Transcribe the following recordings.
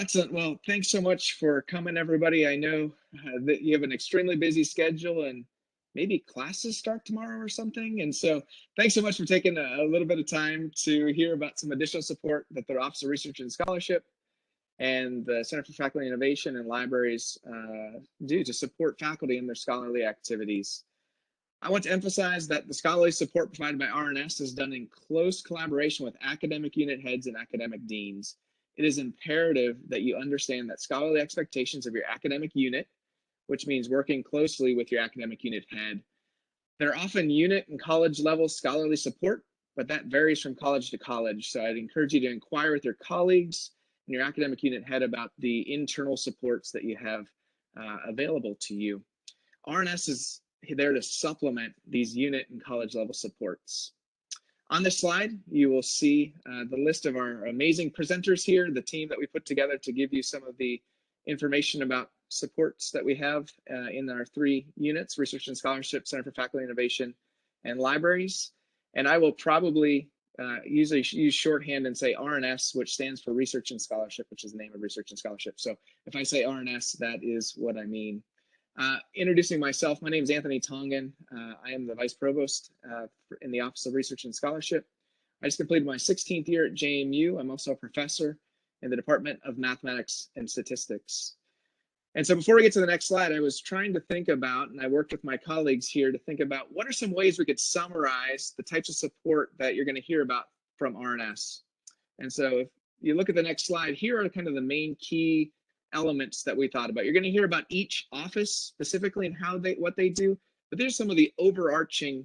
Excellent. Well, thanks so much for coming, everybody. I know that you have an extremely busy schedule and maybe classes start tomorrow or something. And so thanks so much for taking a little bit of time to hear about some additional support that the Office of Research and Scholarship and the Center for Faculty Innovation and Libraries do to support faculty in their scholarly activities. I want to emphasize that the scholarly support provided by RNS is done in close collaboration with academic unit heads and academic deans. It is imperative that you understand that scholarly expectations of your academic unit, which means working closely with your academic unit head. There are often unit and college level scholarly support, but that varies from college to college. So I'd encourage you to inquire with your colleagues and your academic unit head about the internal supports that you have available to you. RNS is there to supplement these unit and college level supports. On this slide, you will see the list of our amazing presenters here, the team that we put together to give you some of the information about supports that we have in our 3 units, Research and Scholarship, Center for Faculty Innovation, and Libraries. And I will probably usually use shorthand and say RNS, which stands for Research and Scholarship, which is the name of Research and Scholarship. So if I say RNS, that is what I mean. Introducing myself, my name is Anthony Tongan. I am the Vice Provost in the Office of Research and Scholarship. I just completed my 16th year at JMU. I'm also a professor in the Department of Mathematics and Statistics. And so before we get to the next slide, I was trying to think about, and I worked with my colleagues here to think about what are some ways we could summarize the types of support that you're going to hear about from RNS. And so if you look at the next slide, here are kind of the main key elements that we thought about. You're going to hear about each office specifically and what they do, but there's some of the overarching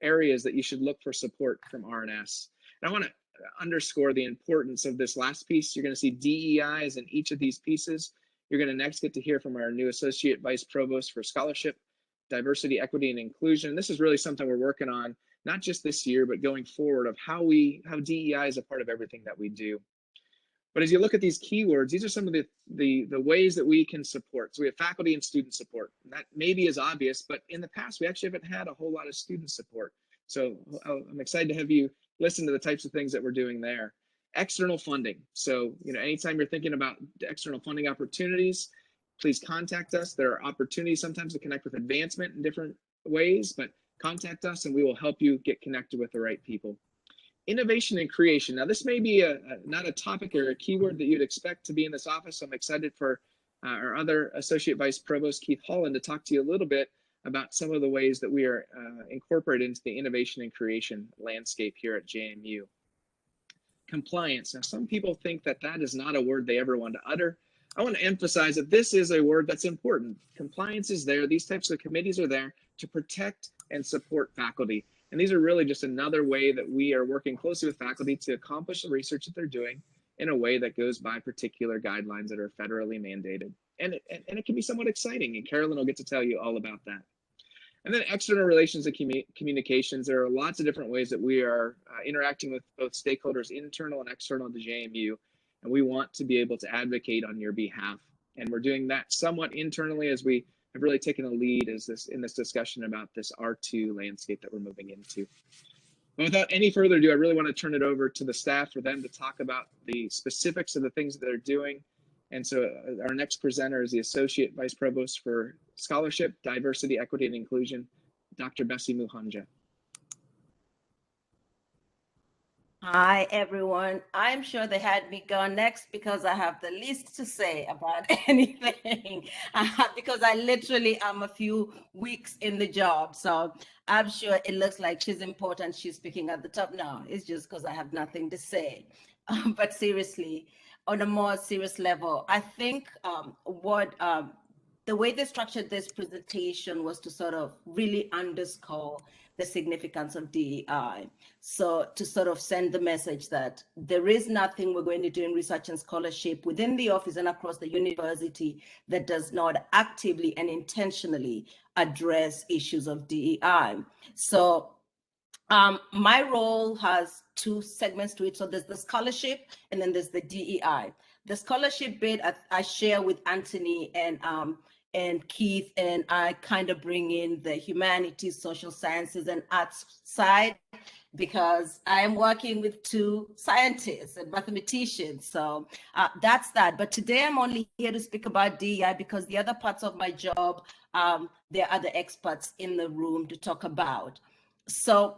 areas that you should look for support from RNS. And I want to underscore the importance of this last piece. You're going to see DEIs in each of these pieces. You're going to next get to hear from our new Associate Vice Provost for Scholarship, Diversity, Equity, and Inclusion. This is really something we're working on, not just this year, but going forward, of how DEI is a part of everything that we do. But as you look at these keywords, these are some of the ways that we can support. So we have faculty and student support. That maybe is obvious, but in the past, we actually haven't had a whole lot of student support. So I'm excited to have you listen to the types of things that we're doing there. External funding. So, anytime you're thinking about external funding opportunities, please contact us. There are opportunities sometimes to connect with advancement in different ways, but contact us and we will help you get connected with the right people. Innovation and creation. Now, this may be not a topic or a keyword that you'd expect to be in this office. I'm excited for our other Associate Vice Provost, Keith Holland, to talk to you a little bit about some of the ways that we are incorporated into the innovation and creation landscape here at JMU. Compliance. Now, some people think that that is not a word they ever want to utter. I want to emphasize that this is a word that's important. Compliance is there. These types of committees are there to protect and support faculty. And these are really just another way that we are working closely with faculty to accomplish the research that they're doing in a way that goes by particular guidelines that are federally mandated. And it can be somewhat exciting, and Carolyn will get to tell you all about that. And then external relations and communications. There are lots of different ways that we are interacting with both stakeholders, internal and external to JMU, and we want to be able to advocate on your behalf. And we're doing that somewhat internally as we have really taken a lead in this discussion about this R2 landscape that we're moving into. But without any further ado, I really want to turn it over to the staff for them to talk about the specifics of the things that they're doing. And so our next presenter is the Associate Vice Provost for Scholarship, Diversity, Equity, and Inclusion, Dr. Bessie Muhanja. Hi, everyone. I'm sure they had me go next because I have the least to say about anything, because I literally am a few weeks in the job. So I'm sure it looks like she's important. She's speaking at the top now. It's just because I have nothing to say. But seriously, on a more serious level, I think the way they structured this presentation was to sort of really underscore the significance of DEI. So to sort of send the message that there is nothing we're going to do in research and scholarship within the office and across the university that does not actively and intentionally address issues of DEI. So my role has 2 segments to it. So there's the scholarship and then there's the DEI. The scholarship bit I share with Anthony and and Keith and I kind of bring in the humanities, social sciences, and arts side, because I am working with two scientists and mathematicians. So that's that. But today I'm only here to speak about DEI because the other parts of my job, there are other experts in the room to talk about. So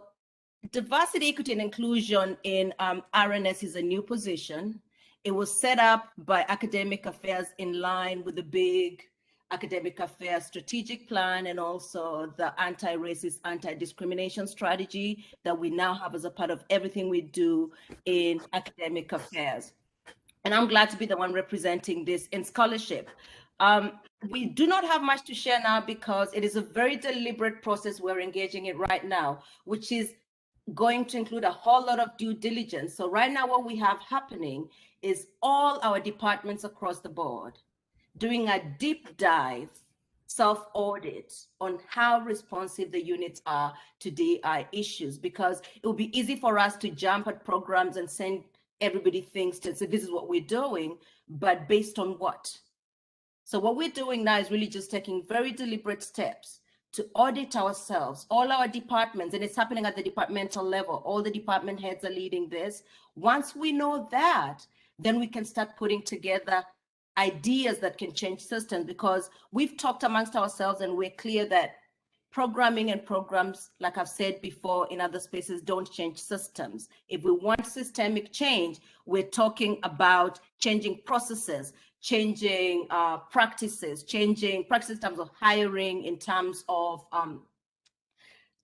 diversity, equity, and inclusion in RNS is a new position. It was set up by academic affairs in line with the big academic affairs strategic plan and also the anti-racist, anti-discrimination strategy that we now have as a part of everything we do in academic affairs. And I'm glad to be the one representing this in scholarship. We do not have much to share now because it is a very deliberate process we're engaging in right now, which is going to include a whole lot of due diligence. So right now what we have happening is all our departments across the board doing a deep dive self-audit on how responsive the units are to DEI issues, because it will be easy for us to jump at programs and send everybody things to say, this is what we're doing, but based on what? So what we're doing now is really just taking very deliberate steps to audit ourselves, all our departments, and it's happening at the departmental level. All the department heads are leading this. Once we know that, then we can start putting together ideas that can change systems, because we've talked amongst ourselves and we're clear that programming and programs, like I've said before in other spaces, don't change systems. If we want systemic change, we're talking about changing processes, changing practices, changing practices in terms of hiring, in terms of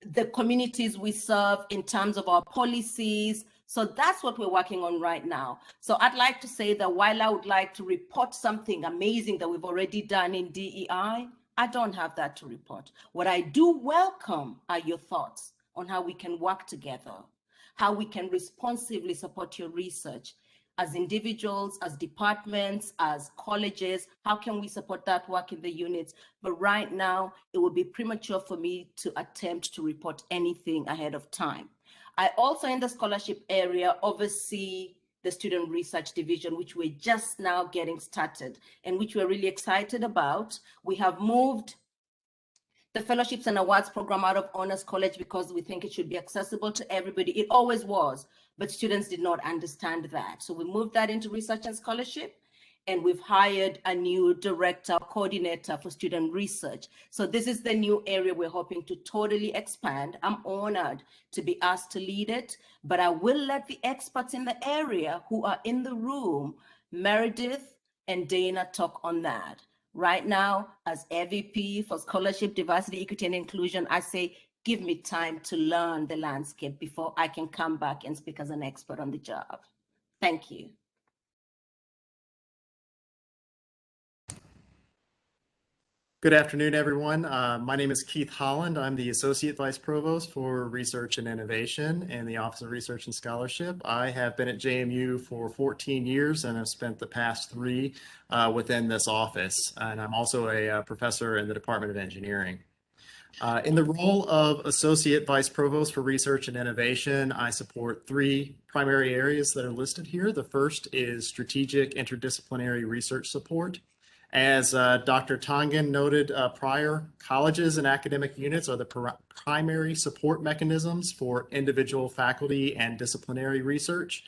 the communities we serve, in terms of our policies. So that's what we're working on right now. So I'd like to say that while I would like to report something amazing that we've already done in DEI, I don't have that to report. What I do welcome are your thoughts on how we can work together, how we can responsively support your research as individuals, as departments, as colleges. How can we support that work in the units? But right now, it would be premature for me to attempt to report anything ahead of time. I also, in the scholarship area, oversee the student research division, which we're just now getting started and which we're really excited about. We have moved the fellowships and awards program out of honors college because we think it should be accessible to everybody. It always was, but students did not understand that. So we moved that into research and scholarship, and we've hired a new director, coordinator for student research. So this is the new area we're hoping to totally expand. I'm honored to be asked to lead it, but I will let the experts in the area who are in the room, Meredith and Dana, talk on that. Right now, as AVP for Scholarship, Diversity, Equity, and Inclusion, I say, give me time to learn the landscape before I can come back and speak as an expert on the job. Thank you. Good afternoon, everyone. My name is Keith Holland. I'm the Associate Vice Provost for Research and Innovation in the Office of Research and Scholarship. I have been at JMU for 14 years and have spent the past 3 within this office. And I'm also a professor in the Department of Engineering. In the role of Associate Vice Provost for Research and Innovation, I support 3 primary areas that are listed here. The first is strategic interdisciplinary research support. As Dr. Tongan noted prior, colleges and academic units are the primary support mechanisms for individual faculty and disciplinary research.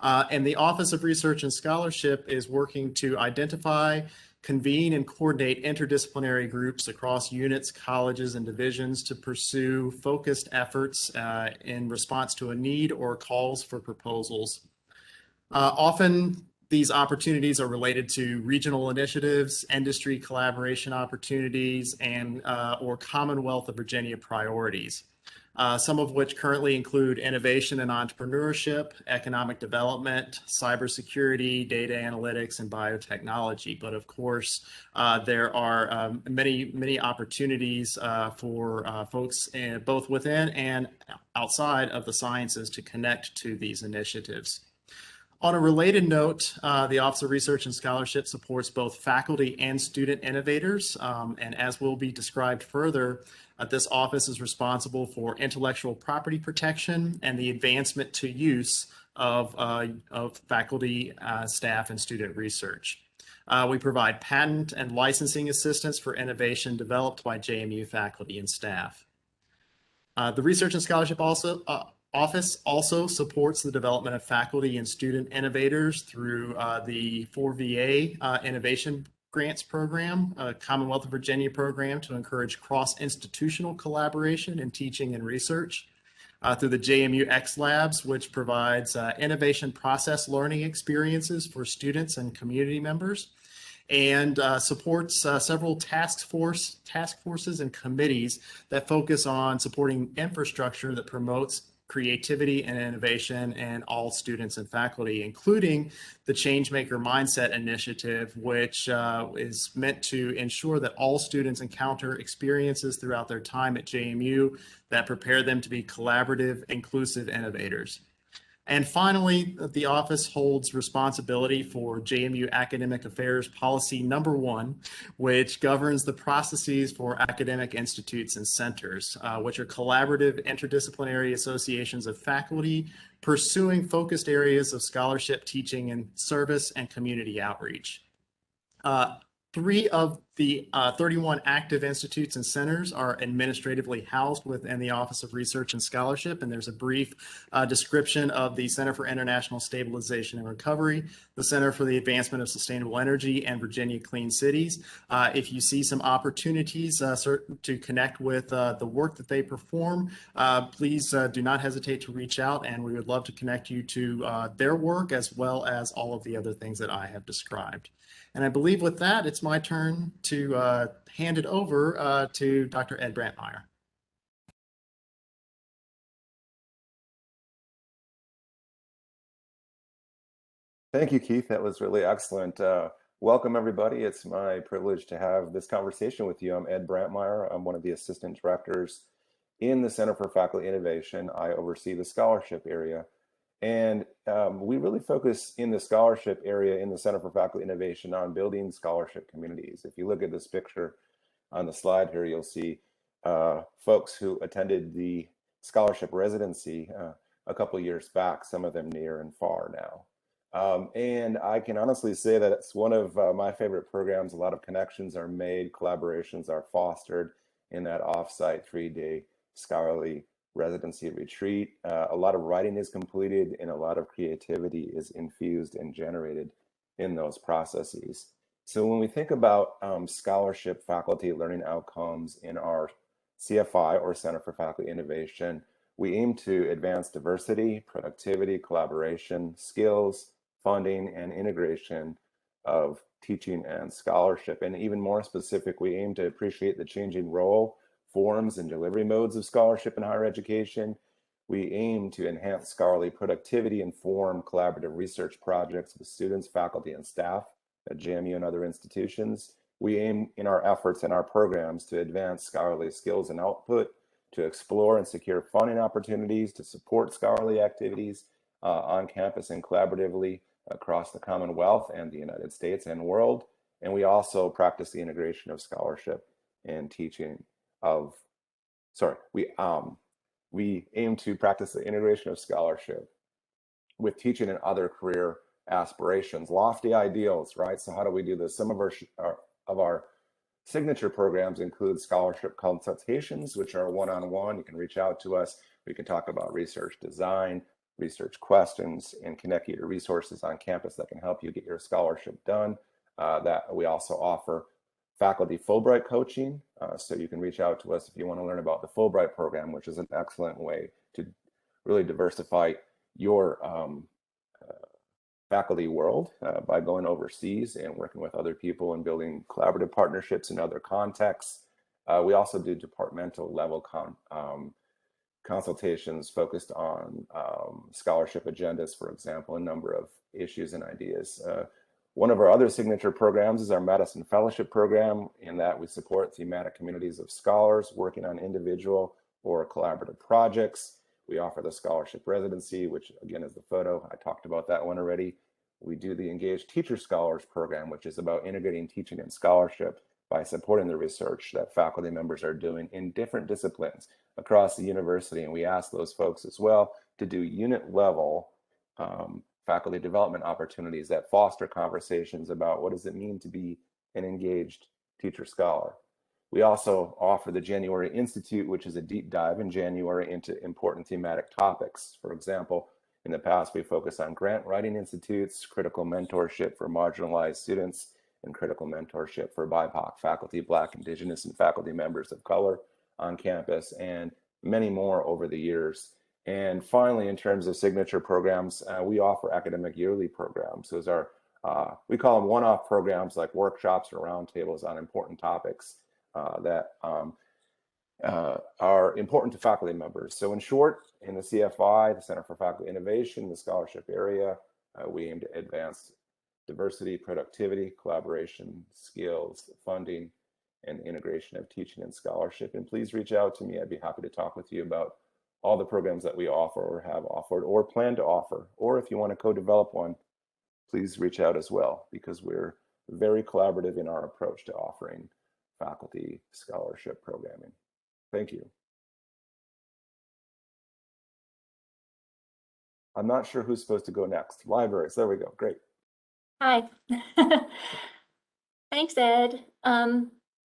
And the Office of Research and Scholarship is working to identify, convene, and coordinate interdisciplinary groups across units, colleges, and divisions to pursue focused efforts in response to a need or calls for proposals. Often, these opportunities are related to regional initiatives, industry collaboration opportunities, and or Commonwealth of Virginia priorities, some of which currently include innovation and entrepreneurship, economic development, cybersecurity, data analytics, and biotechnology. But of course, there are many opportunities for folks both within and outside of the sciences to connect to these initiatives. On a related note, the Office of Research and Scholarship supports both faculty and student innovators. And as will be described further, this office is responsible for intellectual property protection and the advancement to use of faculty, staff, and student research. We provide patent and licensing assistance for innovation developed by JMU faculty and staff. The Research and Scholarship Office also supports the development of faculty and student innovators through the 4VA Innovation Grants Program, a Commonwealth of Virginia program to encourage cross-institutional collaboration in teaching and research. Through the JMU X Labs, which provides innovation process learning experiences for students and community members, and supports several task forces and committees that focus on supporting infrastructure that promotes creativity and innovation in all students and faculty, including the Changemaker Mindset Initiative, which is meant to ensure that all students encounter experiences throughout their time at JMU that prepare them to be collaborative, inclusive innovators. And finally, the office holds responsibility for JMU Academic Affairs Policy Number 1, which governs the processes for academic institutes and centers, which are collaborative interdisciplinary associations of faculty pursuing focused areas of scholarship, teaching, and service and community outreach. 3 of the 31 active institutes and centers are administratively housed within the Office of Research and Scholarship, and there's a brief description of the Center for International Stabilization and Recovery, the Center for the Advancement of Sustainable Energy, and Virginia Clean Cities. If you see some opportunities to connect with the work that they perform, please do not hesitate to reach out, and we would love to connect you to their work as well as all of the other things that I have described. And I believe with that, it's my turn to hand it over to Dr. Ed Brantmeyer. Thank you, Keith. That was really excellent. Welcome, everybody. It's my privilege to have this conversation with you. I'm Ed Brantmeyer. I'm one of the assistant directors in the Center for Faculty Innovation. I oversee the scholarship area. And we really focus in the scholarship area in the Center for Faculty Innovation on building scholarship communities. If you look at this picture on the slide here, you'll see folks who attended the scholarship residency a couple years back, some of them near and far now. And I can honestly say that it's one of my favorite programs. A lot of connections are made, collaborations are fostered in that offsite 3-day scholarly residency retreat. A lot of writing is completed and a lot of creativity is infused and generated in those processes. So when we think about scholarship faculty learning outcomes in our CFI or Center for Faculty Innovation, we aim to advance diversity, productivity, collaboration, skills, funding, and integration of teaching and scholarship. And even more specific, we aim to appreciate the changing role, forms, and delivery modes of scholarship in higher education. We aim to enhance scholarly productivity and form collaborative research projects with students, faculty, and staff at JMU and other institutions. We aim in our efforts and our programs to advance scholarly skills and output, to explore and secure funding opportunities, to support scholarly activities on campus and collaboratively across the Commonwealth and the United States and world. And we also practice the integration of scholarship and teaching of, we aim to practice the integration of scholarship with teaching and other career aspirations, lofty ideals, right? So how do we do this? Some of our signature programs include scholarship consultations, which are one-on-one. You can reach out to us. We can talk about research design, research questions, and connect you to resources on campus that can help you get your scholarship done. That we also offer faculty Fulbright coaching. So you can reach out to us if you want to learn about the Fulbright program, which is an excellent way to really diversify your faculty world by going overseas and working with other people and building collaborative partnerships in other contexts. We also do departmental level consultations focused on scholarship agendas, for example, a number of issues and ideas. One of our other signature programs is our Madison Fellowship Program, in that we support thematic communities of scholars working on individual or collaborative projects. We offer the scholarship residency, which again is the photo. I talked about that one already. We do the Engaged Teacher Scholars Program, which is about integrating teaching and scholarship by supporting the research that faculty members are doing in different disciplines across the university. And we ask those folks as well to do unit level faculty development opportunities that foster conversations about what does it mean to be an engaged teacher scholar. We also offer the January Institute, which is a deep dive in January into important thematic topics. For example, in the past, we focus on grant writing institutes, critical mentorship for marginalized students, and critical mentorship for BIPOC faculty, Black, Indigenous, and faculty members of color on campus, and many more over the years. And finally, in terms of signature programs, we offer academic yearly programs. Those are, we call them one-off programs like workshops or roundtables on important topics that are important to faculty members. So in short, in the CFI, the Center for Faculty Innovation, the scholarship area, we aim to advance diversity, productivity, collaboration, skills, funding, and integration of teaching and scholarship. And please reach out to me. I'd be happy to talk with you about all the programs that we offer or have offered or plan to offer. Or if you want to co-develop one, please reach out as well, because we're very collaborative in our approach to offering faculty scholarship programming. Thank you. I'm not sure who's supposed to go next. Libraries, there we go, great. Hi. Thanks, Ed.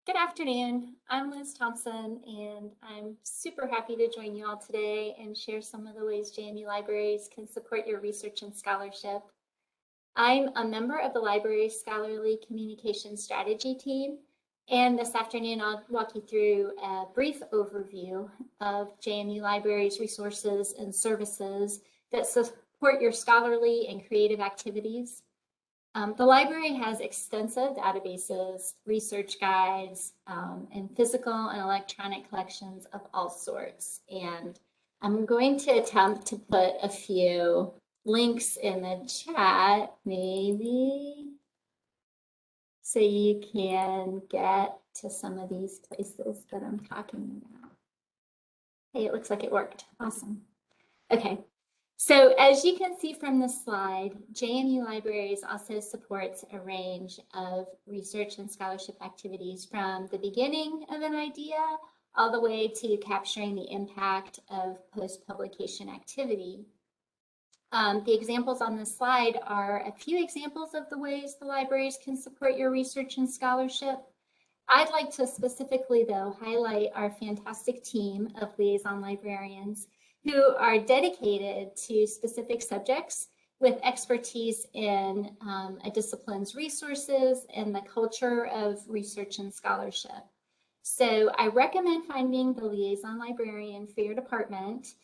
Good afternoon. I'm Liz Thompson, and I'm super happy to join you all today and share some of the ways JMU Libraries can support your research and scholarship. I'm a member of the Libraries Scholarly Communication Strategy team, and this afternoon I'll walk you through a brief overview of JMU Libraries resources and services that support your scholarly and creative activities. The library has extensive databases, research guides, and physical and electronic collections of all sorts. And I'm going to attempt to put a few links in the chat, maybe, so you can get to some of these places that I'm talking about. Hey, it looks like it worked. Awesome. Okay. So as you can see from the slide, JMU Libraries also supports a range of research and scholarship activities from the beginning of an idea all the way to capturing the impact of post-publication activity. The examples on this slide are a few examples of the ways the libraries can support your research and scholarship. I'd like to specifically, though, highlight our fantastic team of liaison librarians who are dedicated to specific subjects with expertise in a discipline's resources and the culture of research and scholarship. So I recommend finding the liaison librarian for your department.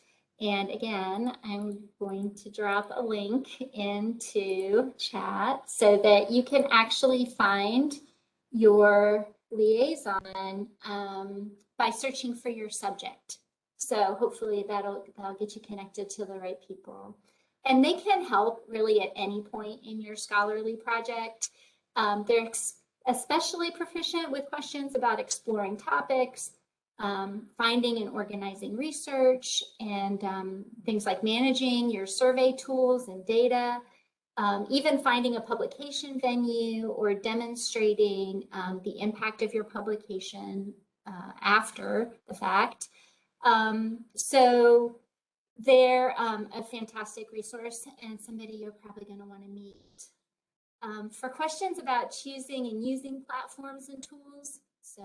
And again, I'm going to drop a link into chat so that you can actually find your liaison by searching for your subject. So hopefully that'll get you connected to the right people. And they can help really at any point in your scholarly project. They're especially proficient with questions about exploring topics, finding and organizing research, and things like managing your survey tools and data, even finding a publication venue or demonstrating the impact of your publication after the fact. So they're a fantastic resource and somebody you're probably going to want to meet. For questions about choosing and using platforms and tools, so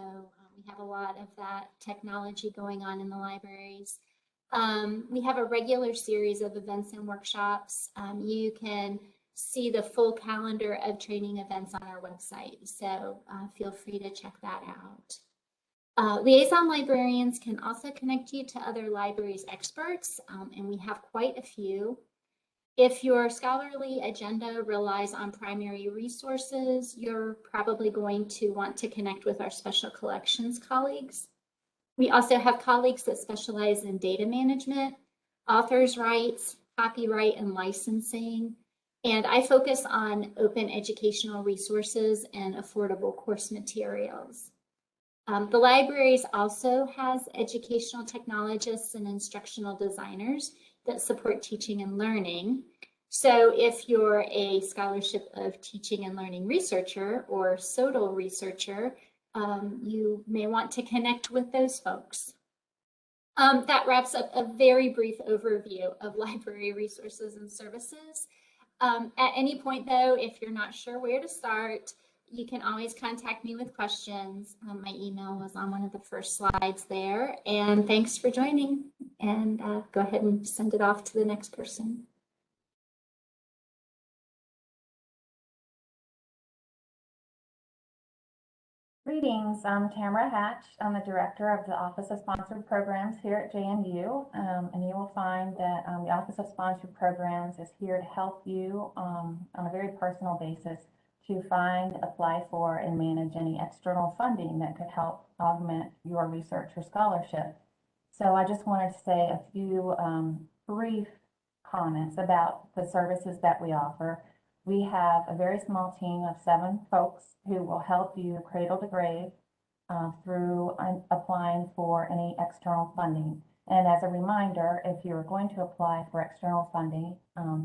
we have a lot of that technology going on in the libraries. We have a regular series of events and workshops. You can see the full calendar of training events on our website, so feel free to check that out. Liaison librarians can also connect you to other libraries experts, and we have quite a few. If your scholarly agenda relies on primary resources, you're probably going to want to connect with our special collections colleagues. We also have colleagues that specialize in data management, authors' rights, copyright, and licensing. And I focus on open educational resources and affordable course materials. The libraries also has educational technologists and instructional designers that support teaching and learning. So if you're a Scholarship of Teaching and Learning researcher or SOTL researcher, you may want to connect with those folks. That wraps up a very brief overview of library resources and services. At any point, though, if you're not sure where to start, you can always contact me with questions. My email was on one of the first slides there. And thanks for joining. And go ahead and send it off to the next person. Greetings, I'm Tamara Hatch. I'm the Director of the Office of Sponsored Programs here at JMU, and you will find that the Office of Sponsored Programs is here to help you on a very personal basis to find, apply for, and manage any external funding that could help augment your research or scholarship. So I just wanted to say a few brief comments about the services that we offer. We have a very small team of 7 folks who will help you cradle to grave through applying for any external funding. And as a reminder, if you're going to apply for external funding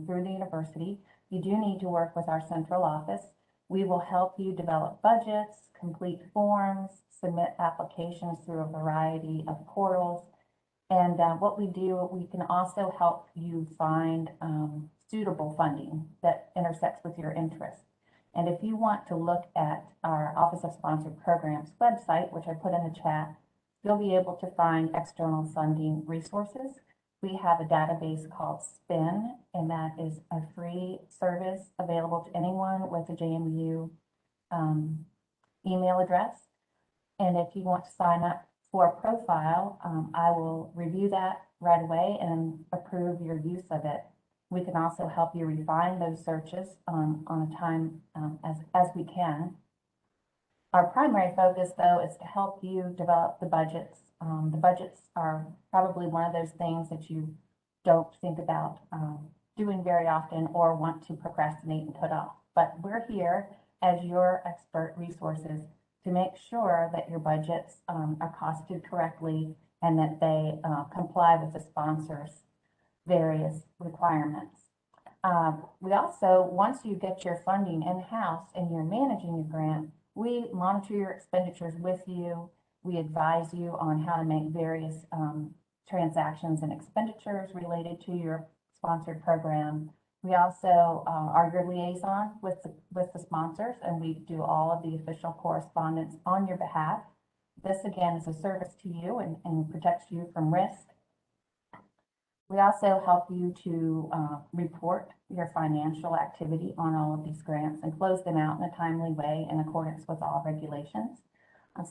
through the university, you do need to work with our central office. We will help you develop budgets, complete forms, submit applications through a variety of portals. And what we do, we can also help you find suitable funding that intersects with your interests. And if you want to look at our Office of Sponsored Programs website, which I put in the chat, you'll be able to find external funding resources. We have a database called SPIN, and that is a free service available to anyone with a JMU email address. And if you want to sign up for a profile, I will review that right away and approve your use of it. We can also help you refine those searches on a time as we can. Our primary focus, though, is to help you develop the budgets. The budgets are probably one of those things that you don't think about doing very often or want to procrastinate and put off. But we're here as your expert resources to make sure that your budgets are costed correctly and that they comply with the sponsors' various requirements. We also, once you get your funding in-house and you're managing your grant, we monitor your expenditures with you. We advise you on how to make various transactions and expenditures related to your sponsored program. We also are your liaison with the sponsors, and we do all of the official correspondence on your behalf. This, again, is a service to you and protects you from risk. We also help you to report your financial activity on all of these grants and close them out in a timely way in accordance with all regulations.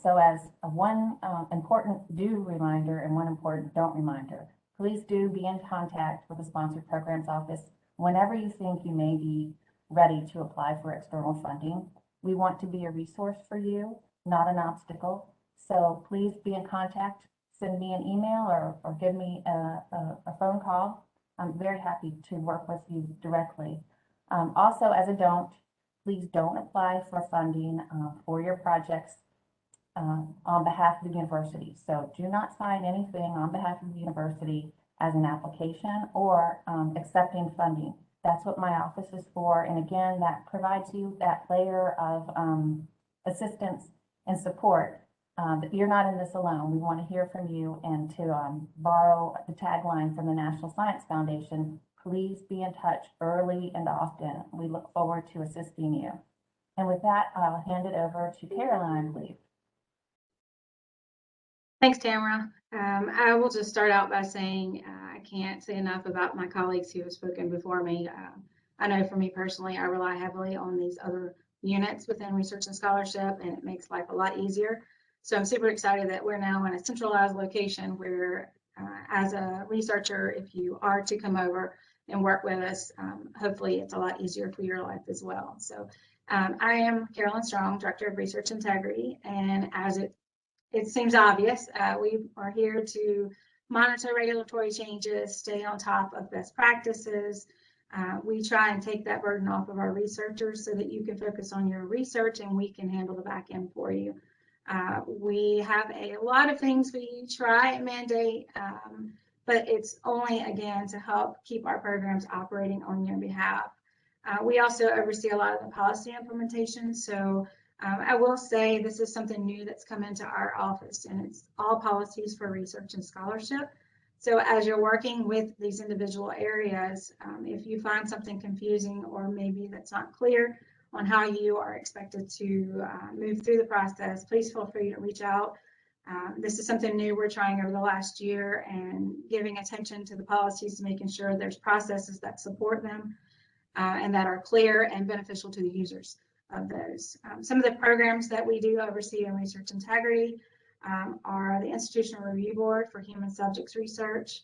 So as one important do reminder and one important don't reminder, please do be in contact with the Sponsored Programs Office whenever you think you may be ready to apply for external funding. We want to be a resource for you, not an obstacle. So please be in contact. Send me an email or give me a phone call. I'm very happy to work with you directly. Also, as a don't, please don't apply for funding for your projects on behalf of the university. So do not sign anything on behalf of the university as an application or accepting funding. That's what my office is for. And again, that provides you that layer of assistance and support. That you're not in this alone. We want to hear from you, and to borrow the tagline from the National Science Foundation, please be in touch early and often. We look forward to assisting you. And with that, I'll hand it over to Carolyn, I believe. Thanks, Tamara. I will just start out by saying I can't say enough about my colleagues who have spoken before me. I know for me personally, I rely heavily on these other units within research and scholarship, and it makes life a lot easier. So I'm super excited that we're now in a centralized location where, as a researcher, if you are to come over and work with us, hopefully it's a lot easier for your life as well. So I am Carolyn Strong, Director of Research Integrity, and as it seems obvious, we are here to monitor regulatory changes, stay on top of best practices. We try and take that burden off of our researchers so that you can focus on your research and we can handle the back end for you. We have a lot of things we try and mandate, but it's only, again, to help keep our programs operating on your behalf. We also oversee a lot of the policy implementation. So I will say this is something new that's come into our office, and it's all policies for research and scholarship. So as you're working with these individual areas, if you find something confusing or maybe that's not clear on how you are expected to move through the process, please feel free to reach out. This is something new we're trying over the last year, and giving attention to the policies, making sure there's processes that support them and that are clear and beneficial to the users of those. Some of the programs that we do oversee in research integrity are the Institutional Review Board for Human Subjects Research.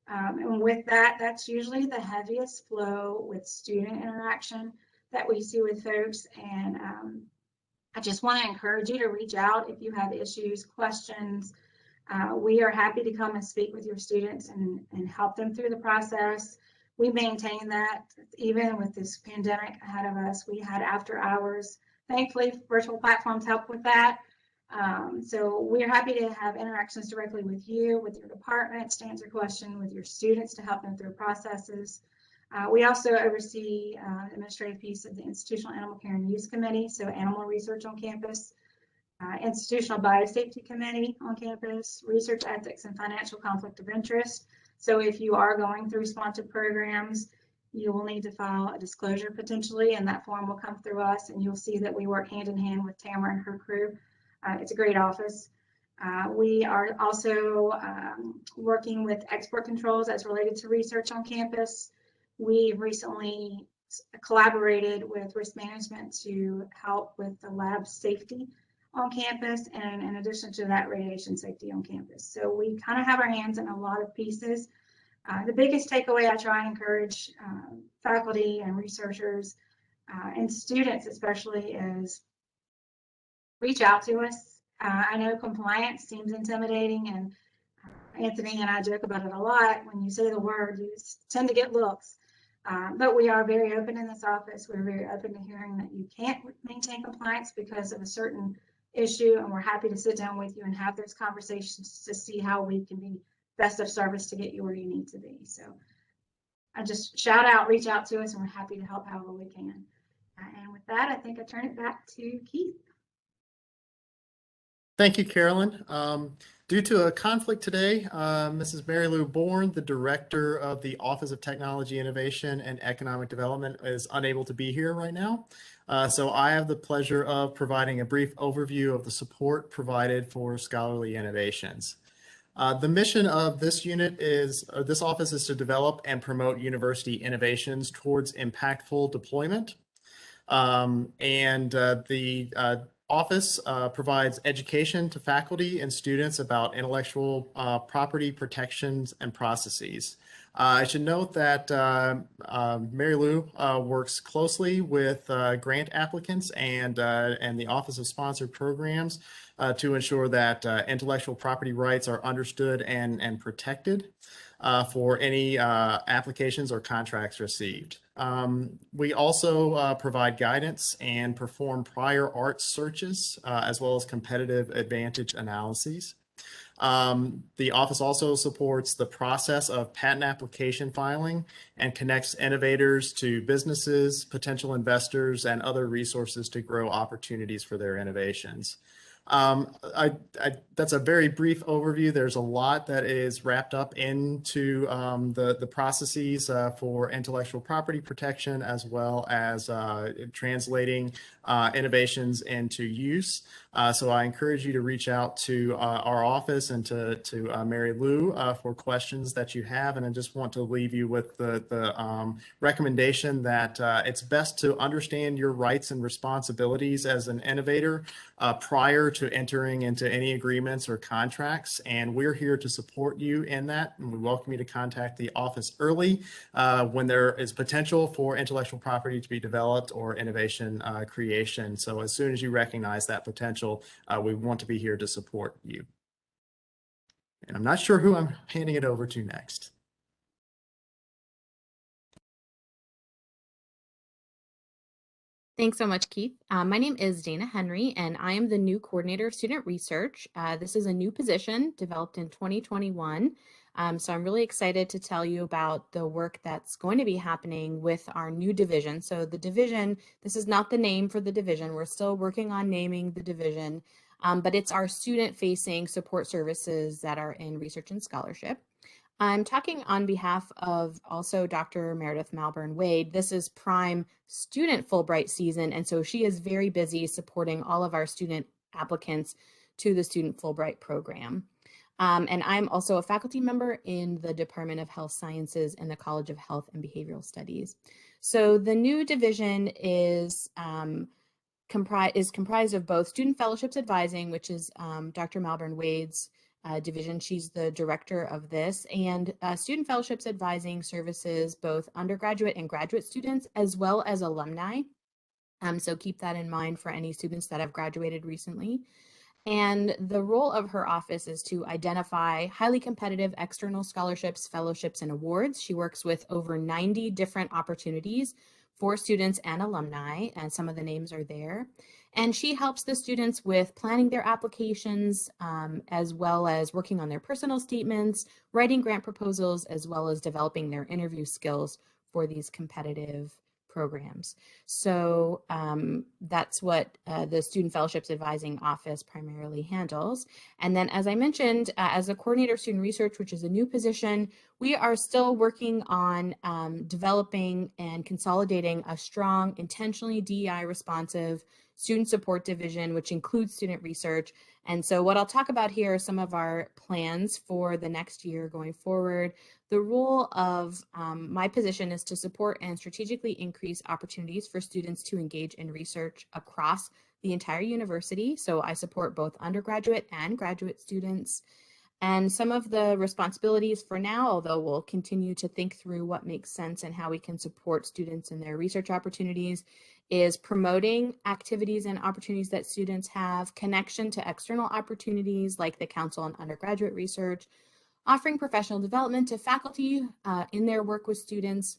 And with that, that's usually the heaviest flow with student interaction that we see with folks. And I just want to encourage you to reach out if you have issues, questions. We are happy to come and speak with your students and help them through the process. We maintain that even with this pandemic ahead of us. We had after hours. Thankfully, virtual platforms help with that. So we're happy to have interactions directly with you, with your departments, to answer questions, with your students to help them through processes. We also oversee the administrative piece of the Institutional Animal Care and Use Committee, so animal research on campus, Institutional Biosafety Committee on campus, Research Ethics and Financial Conflict of Interest. So if you are going through sponsored programs, you will need to file a disclosure potentially, and that form will come through us, and you'll see that we work hand in hand with Tamara and her crew. It's a great office. We are also working with export controls as related to research on campus. We've recently collaborated with risk management to help with the lab safety on campus, and in addition to that, radiation safety on campus. So we kind of have our hands in a lot of pieces. The biggest takeaway I try and encourage faculty and researchers and students especially is reach out to us. I know compliance seems intimidating, and Anthony and I joke about it a lot. When you say the word, you tend to get looks. But we are very open in this office. We're very open to hearing that you can't maintain compliance because of a certain issue, and we're happy to sit down with you and have those conversations to see how we can be best of service to get you where you need to be. So I just shout out, reach out to us, and we're happy to help however we can. And with that, I think I turn it back to Keith. Thank you, Carolyn. Due to a conflict today, Mrs. Mary Lou Bourne, the Director of the Office of Technology Innovation and Economic Development, is unable to be here right now. So I have the pleasure of providing a brief overview of the support provided for scholarly innovations. The mission of this unit is, or this office is to develop and promote university innovations towards impactful deployment. The office provides education to faculty and students about intellectual property protections and processes. I should note that Mary Lou works closely with grant applicants and the Office of Sponsored Programs to ensure that intellectual property rights are understood and protected for any applications or contracts received. We also provide guidance and perform prior art searches as well as competitive advantage analyses. The office also supports the process of patent application filing and connects innovators to businesses, potential investors, and other resources to grow opportunities for their innovations. That's a very brief overview. There's a lot that is wrapped up into the processes for intellectual property protection, as well as translating innovations into use. So I encourage you to reach out to our office and to Mary Lou for questions that you have. And I just want to leave you with the recommendation that it's best to understand your rights and responsibilities as an innovator prior to entering into any agreements or contracts. And we're here to support you in that. And we welcome you to contact the office early when there is potential for intellectual property to be developed or innovation creation. So as soon as you recognize that potential, we want to be here to support you. And I'm not sure who I'm handing it over to next. Thanks so much, Keith. My name is Dana Henry, and I am the new coordinator of student research. This is a new position developed in 2021. So I'm really excited to tell you about the work that's going to be happening with our new division. So the division, this is not the name for the division. We're still working on naming the division, but it's our student-facing support services that are in research and scholarship. I'm talking on behalf of also Dr. Meredith Malburn Wade. This is prime student Fulbright season, and so she is very busy supporting all of our student applicants to the Student Fulbright program. And I'm also a faculty member in the Department of Health Sciences and the College of Health and Behavioral Studies. So the new division is comprised of both Student Fellowships Advising, which is Dr. Malburn Wade's division. She's the director of this, and Student Fellowships Advising services both undergraduate and graduate students as well as alumni. So keep that in mind for any students that have graduated recently. And the role of her office is to identify highly competitive external scholarships, fellowships, and awards. She works with over 90 different opportunities for students and alumni, and some of the names are there. And she helps the students with planning their applications, as well as working on their personal statements, writing grant proposals, as well as developing their interview skills for these competitive programs. So that's what the Student Fellowships Advising Office primarily handles. And then, as I mentioned, as a coordinator of student research, which is a new position, we are still working on developing and consolidating a strong, intentionally DEI responsive student support division, which includes student research. And so what I'll talk about here are some of our plans for the next year going forward. The role of my position is to support and strategically increase opportunities for students to engage in research across the entire university. So I support both undergraduate and graduate students. And some of the responsibilities for now, although we'll continue to think through what makes sense and how we can support students in their research opportunities, is promoting activities and opportunities that students have, connection to external opportunities like the Council on Undergraduate Research, offering professional development to faculty in their work with students,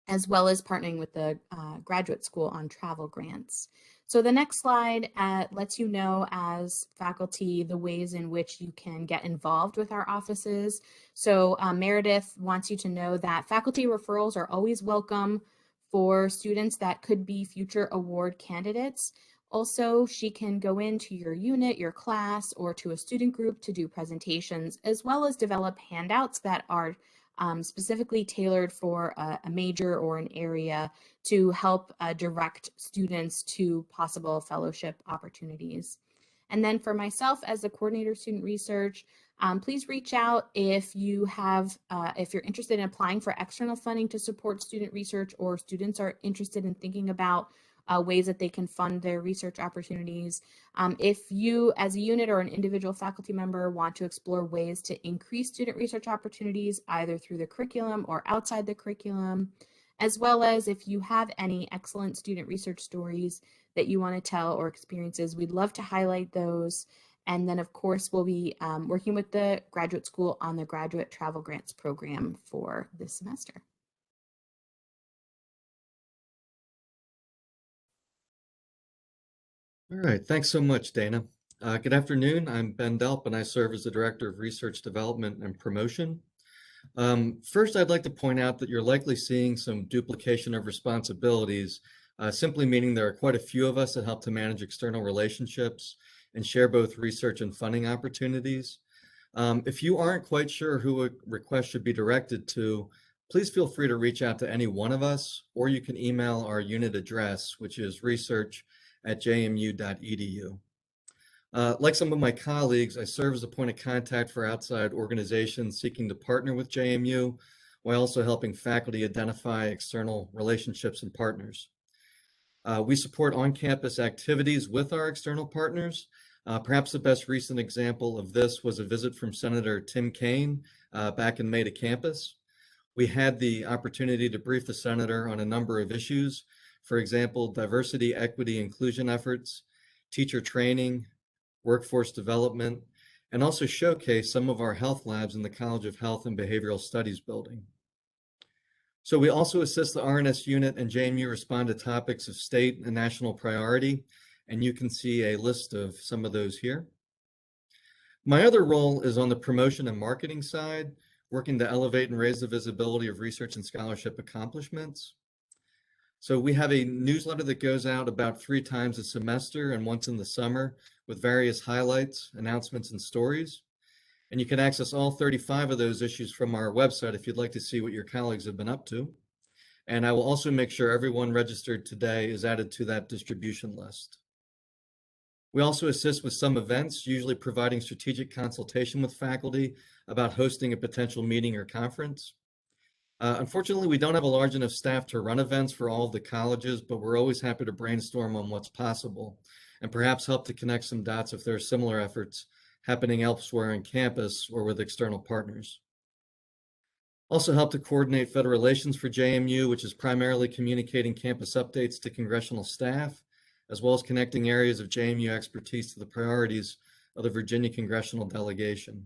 as well as partnering with the graduate school on travel grants. So the next slide lets you know as faculty the ways in which you can get involved with our offices. So Meredith wants you to know that faculty referrals are always welcome for students that could be future award candidates. Also, she can go into your unit, your class, or to a student group to do presentations, as well as develop handouts that are specifically tailored for a major or an area to help direct students to possible fellowship opportunities. And then for myself as the coordinator of student research, please reach out if you have, if you're interested in applying for external funding to support student research, or students are interested in thinking about ways that they can fund their research opportunities. If you as a unit or an individual faculty member want to explore ways to increase student research opportunities, either through the curriculum or outside the curriculum, as well as if you have any excellent student research stories that you want to tell or experiences, we'd love to highlight those. And then of course, we'll be working with the graduate school on the graduate travel grants program for this semester. All right, thanks so much, Dana. Good afternoon. I'm Ben Delp, and I serve as the Director of Research Development and Promotion. First, I'd like to point out that you're likely seeing some duplication of responsibilities, simply meaning there are quite a few of us that help to manage external relationships and share both research and funding opportunities. If you aren't quite sure who a request should be directed to, please feel free to reach out to any one of us, or you can email our unit address, which is research@jmu.edu. Like some of my colleagues, I serve as a point of contact for outside organizations seeking to partner with JMU, while also helping faculty identify external relationships and partners. We support on-campus activities with our external partners. Perhaps the best recent example of this was a visit from Senator Tim Kaine back in May to campus. We had the opportunity to brief the senator on a number of issues. For example, diversity, equity, inclusion efforts, teacher training, workforce development, and also showcase some of our health labs in the College of Health and Behavioral Studies building. So we also assist the RNS unit and JMU respond to topics of state and national priority, and you can see a list of some of those here. My other role is on the promotion and marketing side, working to elevate and raise the visibility of research and scholarship accomplishments. So we have a newsletter that goes out about 3 times a semester and once in the summer with various highlights, announcements, and stories. And you can access all 35 of those issues from our website if you'd like to see what your colleagues have been up to. And I will also make sure everyone registered today is added to that distribution list. We also assist with some events, usually providing strategic consultation with faculty about hosting a potential meeting or conference. Unfortunately, we don't have a large enough staff to run events for all of the colleges, but we're always happy to brainstorm on what's possible and perhaps help to connect some dots if there are similar efforts happening elsewhere on campus or with external partners. Also help to coordinate Federal Relations for JMU, which is primarily communicating campus updates to congressional staff, as well as connecting areas of JMU expertise to the priorities of the Virginia Congressional Delegation.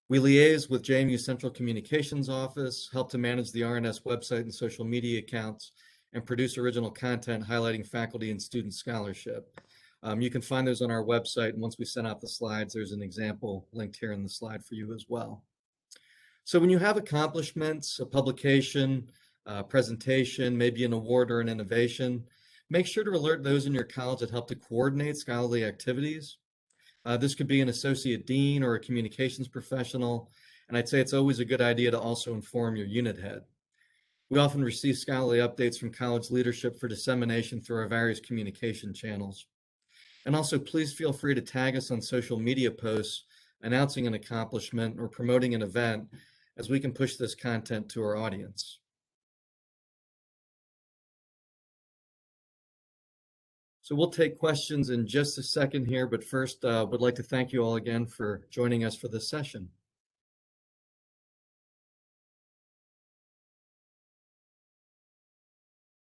We liaise with JMU Central Communications office, help to manage the RNS website and social media accounts, and produce original content highlighting faculty and student scholarship. You can find those on our website, and once we send out the slides, there's an example linked here in the slide for you as well. So when you have accomplishments, a publication, a presentation, maybe an award or an innovation, make sure to alert those in your college that help to coordinate scholarly activities. This could be an associate dean or a communications professional, and I'd say it's always a good idea to also inform your unit head. We often receive scholarly updates from college leadership for dissemination through our various communication channels. And also, please feel free to tag us on social media posts announcing an accomplishment or promoting an event, as we can push this content to our audience. So we'll take questions in just a second here, but first, would like to thank you all again for joining us for this session.